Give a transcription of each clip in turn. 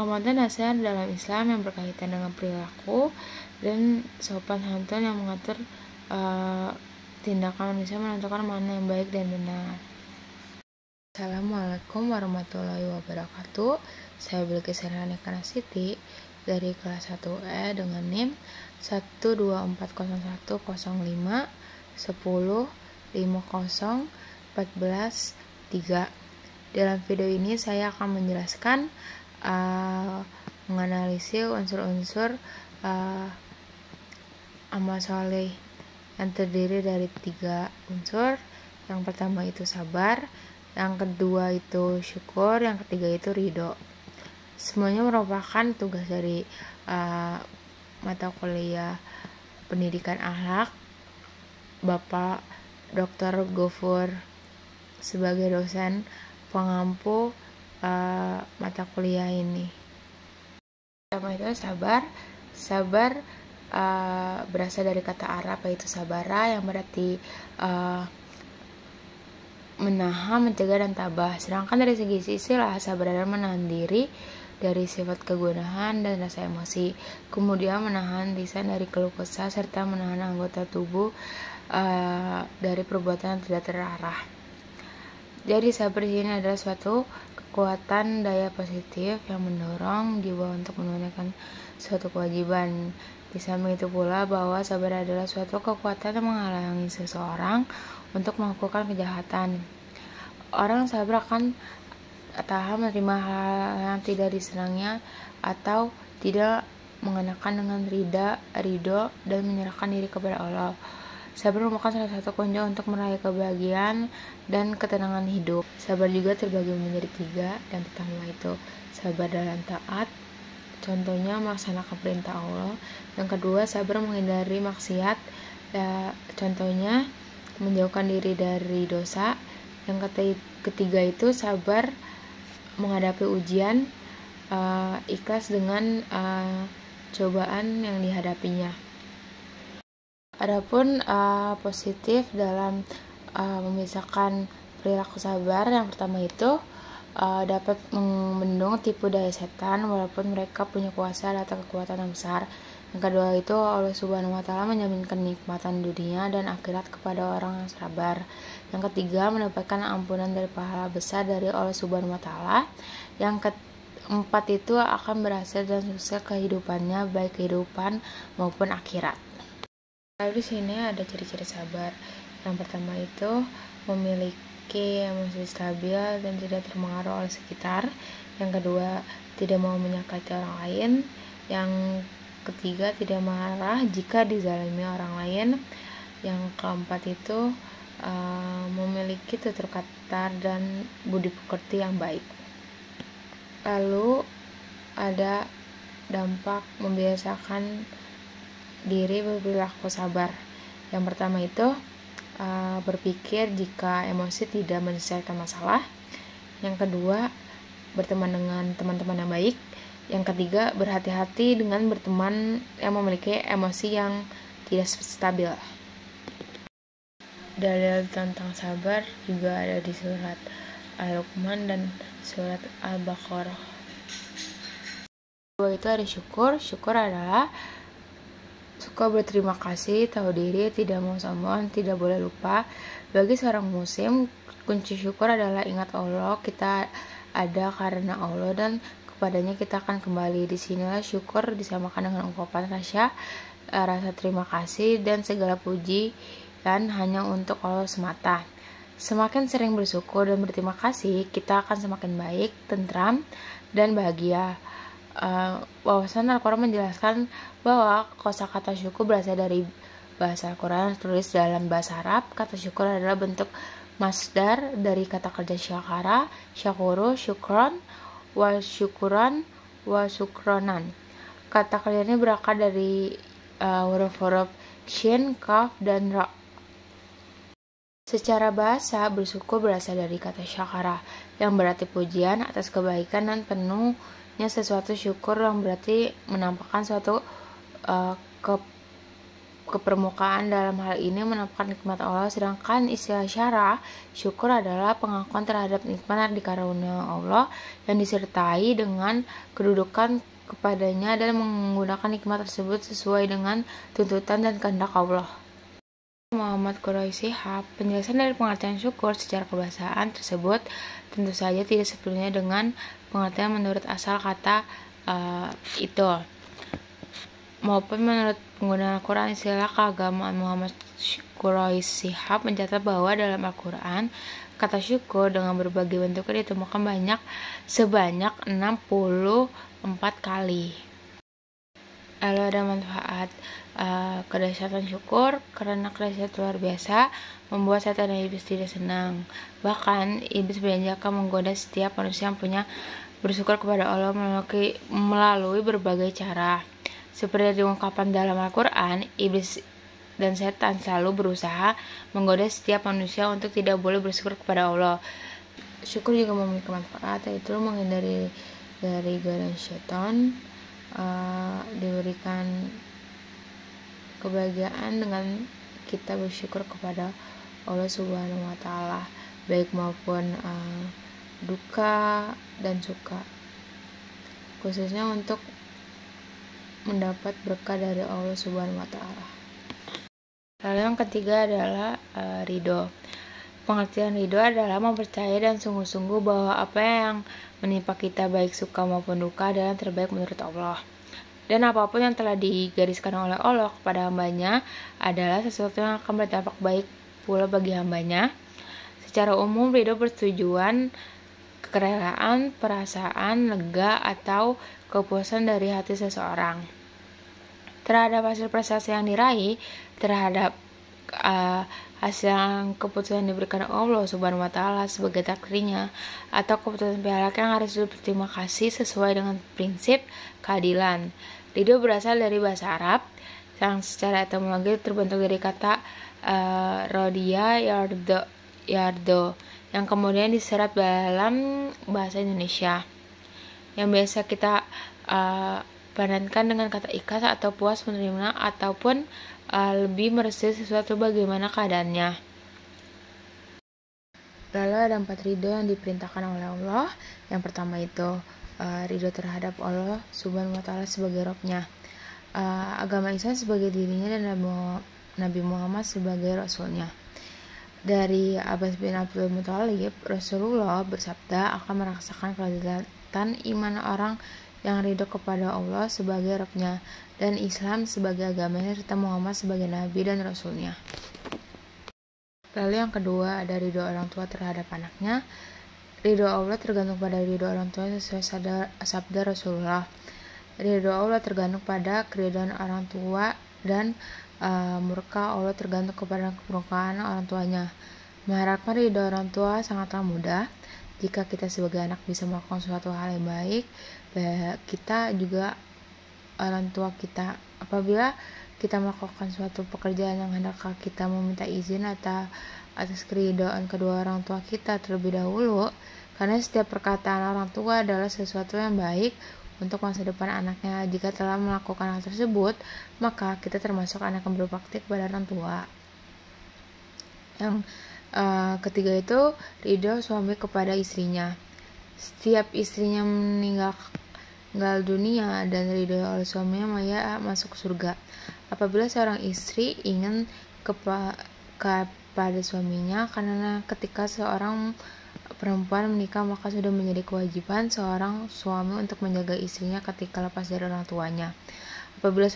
Pengamatan dasar dalam Islam yang berkaitan dengan perilaku dan sopan santun yang mengatur tindakan manusia menentukan mana yang baik dan benar. Assalamualaikum warahmatullahi wabarakatuh. Saya Bilqis Herhani Siti dari kelas 1E dengan NIM 1240105105014 Dalam video ini saya akan menjelaskan menganalisis unsur-unsur amal soleh yang terdiri dari 3 unsur. Yang pertama itu sabar, yang kedua itu syukur, yang ketiga itu ridho. Semuanya merupakan tugas dari mata kuliah pendidikan akhlak Bapak Dr. Gofur sebagai dosen pengampu mata kuliah ini. Pertama itu sabar berasal dari kata Arab yaitu sabara yang berarti menahan, mencegah, dan tabah. Sedangkan dari segi istilah, sabar adalah menahan diri dari sifat kegundahan dan rasa emosi, kemudian menahan lisan dari keluh kesah, serta menahan anggota tubuh dari perbuatan yang tidak terarah. Jadi sabar di sini adalah suatu kekuatan daya positif yang mendorong jiwa untuk menunaikan suatu kewajiban. Di samping itu pula bahwa sabar adalah suatu kekuatan yang menghalangi seseorang untuk melakukan kejahatan. Orang sabar akan tahan menerima hal yang tidak disenanginya atau tidak mengenakan dengan ridho dan menyerahkan diri kepada Allah. Sabar merupakan salah satu kunci untuk meraih kebahagiaan dan ketenangan hidup. Sabar juga terbagi menjadi 3. Yang pertama itu sabar dalam taat, contohnya melaksanakan perintah Allah. Yang kedua, sabar menghindari maksiat, contohnya menjauhkan diri dari dosa. Yang ketiga itu sabar menghadapi ujian, ikhlas dengan cobaan yang dihadapinya. Adapun positif dalam memisahkan perilaku sabar, yang pertama itu dapat membendung tipu daya setan walaupun mereka punya kuasa atau kekuatan yang besar. Yang kedua itu Allah Subhanahu wa Ta'ala menjamin kenikmatan dunia dan akhirat kepada orang yang sabar. Yang ketiga, mendapatkan ampunan dari pahala besar dari Allah Subhanahu wa Ta'ala. Yang keempat itu akan berhasil dan sukses kehidupannya, baik kehidupan maupun akhirat. Lalu di sini ada ciri-ciri sabar. Yang pertama itu memiliki emosi stabil dan tidak terpengaruh oleh sekitar. Yang kedua, tidak mau menyakiti orang lain. Yang ketiga, tidak marah jika dizalimi orang lain. Yang keempat itu memiliki tutur kata dan budi pekerti yang baik. Lalu ada dampak membiasakan diri berperilaku sabar. Yang pertama itu berpikir jika emosi tidak menyelesaikan masalah. Yang kedua, berteman dengan teman-teman yang baik. Yang ketiga, berhati-hati dengan berteman yang memiliki emosi yang tidak stabil. Dalil tentang sabar juga ada di surat Al-Luqman dan surat Al-Baqarah. Kedua itu ada syukur. Syukur adalah suka berterima kasih, tahu diri, tidak mau sombong, tidak boleh lupa. Bagi seorang muslim, kunci syukur adalah ingat Allah. Kita ada karena Allah dan kepadanya kita akan kembali. Disinilah syukur disamakan dengan ungkapan rasa terima kasih dan segala puji dan hanya untuk Allah semata. Semakin sering bersyukur dan berterima kasih, kita akan semakin baik, tentram, dan bahagia. Wawasan Al-Quran menjelaskan bahwa kosakata syukur berasal dari bahasa Al-Quran tertulis dalam bahasa Arab. Kata syukur adalah bentuk masdar dari kata kerja syakara, syakuru, syukron, wa syukuran, wa syukronan. Kata kerja ini berakar dari huruf-huruf shin, kaf, dan ra. Secara bahasa, bersyukur berasal dari kata syakara yang berarti pujian atas kebaikan dan penuhnya sesuatu. Syukur yang berarti menampakkan suatu ke permukaan dalam hal ini menampakkan nikmat Allah, sedangkan istilah syara syukur adalah pengakuan terhadap nikmat yang dikaruniai Allah yang disertai dengan kedudukan kepadanya dan menggunakan nikmat tersebut sesuai dengan tuntutan dan kehendak Allah. Muhammad Quraisy Shihab, penjelasan dari pengertian syukur secara kebahasaan tersebut tentu saja tidak sepenuhnya dengan pengertian menurut asal kata itu, maupun menurut penggunaan Al-Quran. Istilah keagamaan Muhammad Quraisy Shihab mencatat bahwa dalam Al-Quran kata syukur dengan berbagai bentuknya ditemukan sebanyak 64 kali. Lalu ada manfaat kedahsyatan syukur, karena kedahsyatan luar biasa membuat setan dan iblis tidak senang. Bahkan iblis berjanji akan menggoda setiap manusia yang punya bersyukur kepada Allah melalui berbagai cara. Seperti diungkapkan dalam Al-Quran, iblis dan setan selalu berusaha menggoda setiap manusia untuk tidak boleh bersyukur kepada Allah. Syukur juga memiliki manfaat, yaitu menghindari dari godaan syaitan, diberikan kebahagiaan dengan kita bersyukur kepada Allah Subhanahu wa Ta'ala, baik maupun duka dan suka, khususnya untuk mendapat berkah dari Allah Subhanahu wa Ta'ala. Lalu yang ketiga adalah ridho. Pengertian ridho adalah mempercayai dan sungguh-sungguh bahwa apa yang menimpa kita baik suka maupun duka adalah terbaik menurut Allah. Dan apapun yang telah digariskan oleh Allah kepada hambanya adalah sesuatu yang akan berdampak baik pula bagi hambanya. Secara umum, ridho bertujuan kerelaan, perasaan lega atau kepuasan dari hati seseorang terhadap hasil prestasi yang diraih, terhadap hasil keputusan yang diberikan Allah Subhanahu wa Ta'ala sebagai takdirnya, atau keputusan pihak yang harus berterima kasih sesuai dengan prinsip keadilan. Ridho berasal dari bahasa Arab yang secara etimologi terbentuk dari kata rodia yardo yang kemudian diserap dalam bahasa Indonesia, yang biasa kita padankan dengan kata ikhlas atau puas menerima ataupun lebih merestui sesuatu bagaimana keadaannya. Lalu ada 4 ridho yang diperintahkan oleh Allah. Yang pertama itu ridho terhadap Allah Subhanahu wa Ta'ala sebagai Rabb-nya, agama Islam sebagai dirinya, dan Nabi Muhammad sebagai Rasulnya. Dari Abbas bin Abdul Muthalib, Rasulullah bersabda akan merasakan kelezatan iman orang yang ridho kepada Allah sebagai Rabb-nya dan Islam sebagai agamanya serta Muhammad sebagai Nabi dan Rasulnya. Lalu yang kedua ada ridho orang tua terhadap anaknya. Ridho Allah tergantung pada ridho orang tua sesuai sabda Rasulullah. Ridho Allah tergantung pada keridhaan orang tua, dan murka Allah tergantung kepada kemurkaan orang tuanya. Mengharapkan ridho orang tua sangatlah mudah jika kita sebagai anak bisa melakukan suatu hal yang baik. Kita juga orang tua kita, apabila kita melakukan suatu pekerjaan yang hendak kita meminta izin atau atas keridhaan kedua orang tua kita terlebih dahulu, karena setiap perkataan orang tua adalah sesuatu yang baik untuk masa depan anaknya. Jika telah melakukan hal tersebut, maka kita termasuk anak yang berbakti kepada orang tua. Yang ketiga itu ridho suami kepada istrinya. Setiap istrinya meninggal dunia dan ridho oleh suaminya, maya masuk surga. Apabila seorang istri ingin kepada suaminya, karena ketika seorang perempuan menikah maka sudah menjadi kewajiban seorang suami untuk menjaga istrinya ketika lepas dari orang tuanya. Apabila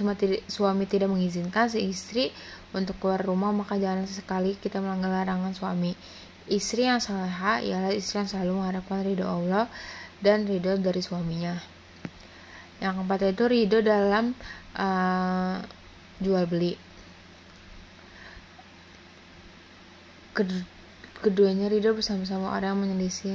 suami tidak mengizinkan si istri untuk keluar rumah, maka jangan sekali kita melanggar larangan suami. Istri yang salehah ialah istri yang selalu mengharapkan ridho Allah dan ridho dari suaminya. Yang keempat itu ridho dalam jual beli. Keduanya ridho bersama-sama orang yang menyelisih